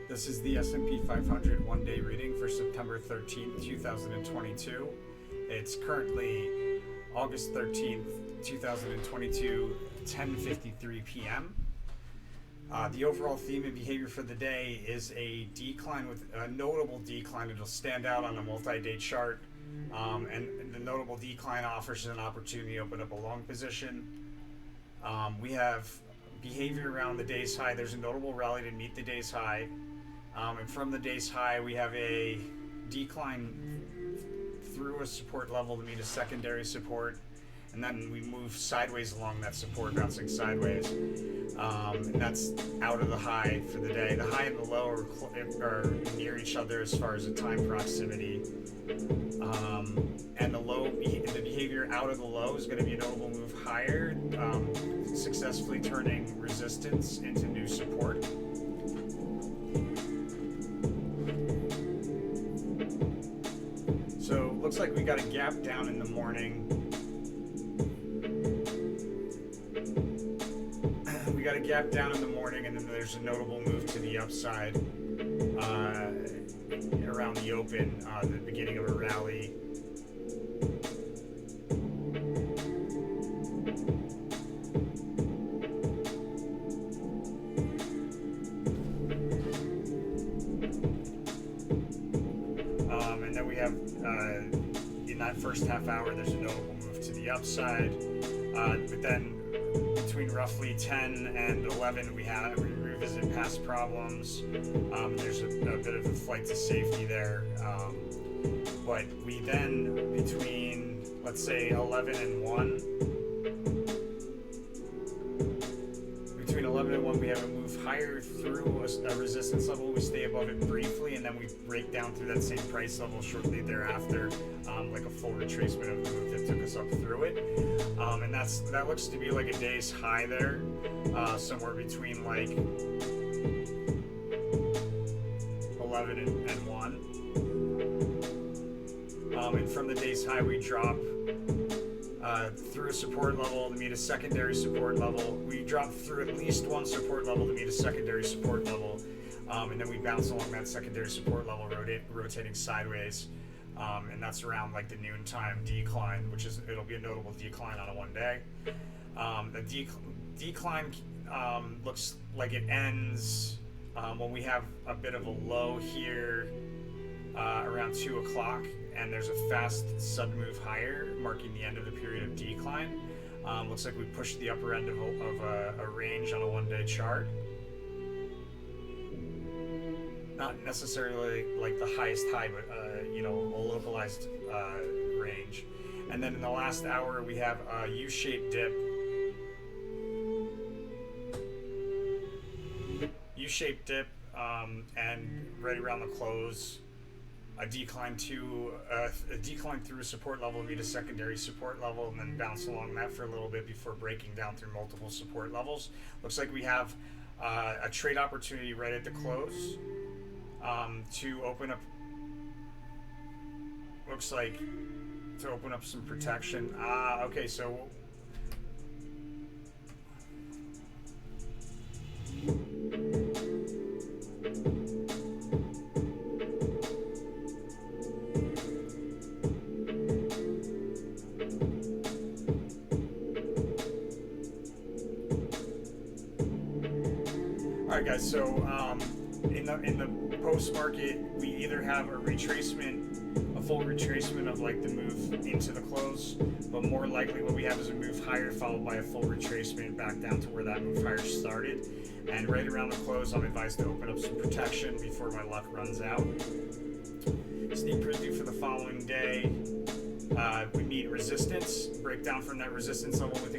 This is the S&P 500 one-day reading for September 13th, 2022. It's currently August 13th, 2022, 10:53 p.m. The overall theme and behavior for the day is a decline, with a notable decline. It'll stand out on a multi-day chart, and the notable decline offers an opportunity to open up a long position. We have behavior around the day's high. There's a notable rally to meet the day's high, and from the day's high we have a decline through a support level to meet a secondary support, and then we move sideways along that support, bouncing sideways, and that's out of the high for the day. The high and the low are near each other as far as the time proximity, and the behavior out of the low is going to be a notable move higher, successfully turning resistance into new support. So looks like we got a gap down in the morning. We got a gap down in the morning, and then there's a notable move to the upside around the open, the beginning of a rally. And then we have, in that first half hour, there's a notable move to the upside. But then between roughly 10 and 11, we revisit past problems. There's a bit of a flight to safety there. But we then, between, let's say, 11 and 1, we have a move higher through a resistance level. We stay above it briefly, and then we break down through that same price level shortly thereafter, like a full retracement of the move that took us up through it. And that looks to be like a day's high there, somewhere between like 11 and 1. And from the day's high, we drop through a support level to meet a secondary support level. We drop through at least one support level to meet a secondary support level, and then we bounce along that secondary support level, rotating sideways, and that's around like the noontime decline, it'll be a notable decline on a one day. The decline looks like it ends when we have a bit of a low here around 2 o'clock, and there's a fast sudden move higher, marking the end of the period of decline. Looks like we pushed the upper end of a range on a one-day chart. Not necessarily like the highest high, but a localized range. And then in the last hour, we have a U-shaped dip. U-shaped dip, and right around the close, a decline through a support level to meet a secondary support level, and then bounce along that for a little bit before breaking down through multiple support levels. Looks like we have a trade opportunity right at the close to open up. Looks like to open up some protection. Okay, so. Alright guys, so in the post market, we either have a full retracement of like the move into the close, but more likely what we have is a move higher followed by a full retracement back down to where that move higher started. And right around the close, I'm advised to open up some protection before my luck runs out. Sneak preview for the following day. We meet resistance, break down from that resistance level with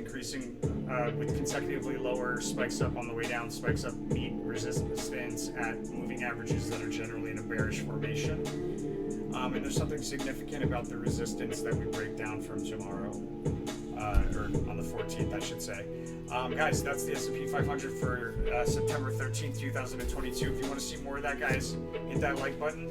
with consecutively lower spikes up on the way down, spikes up, meet resistance at moving averages that are generally in a bearish formation. And there's something significant about the resistance that we break down from tomorrow, or on the 14th, I should say. Guys, that's the S&P 500 for September 13th, 2022. If you want to see more of that, guys, hit that like button.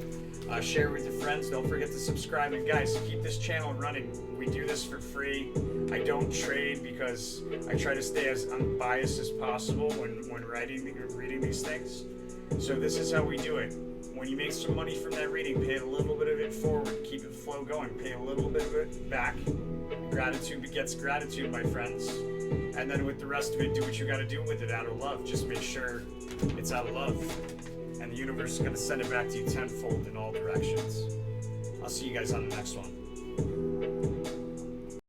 Share with your friends. Don't forget to subscribe. And guys, keep this channel running. We do this for free. I don't trade because I try to stay as unbiased as possible when reading these things. So this is how we do it. When you make some money from that reading, pay a little bit of it forward, keep it flow going, pay a little bit of it back. Gratitude begets gratitude, my friends. And then with the rest of it, do what you got to do with it out of love. Just make sure it's out of love. And the universe is going to send it back to you tenfold in all directions. I'll see you guys on the next one.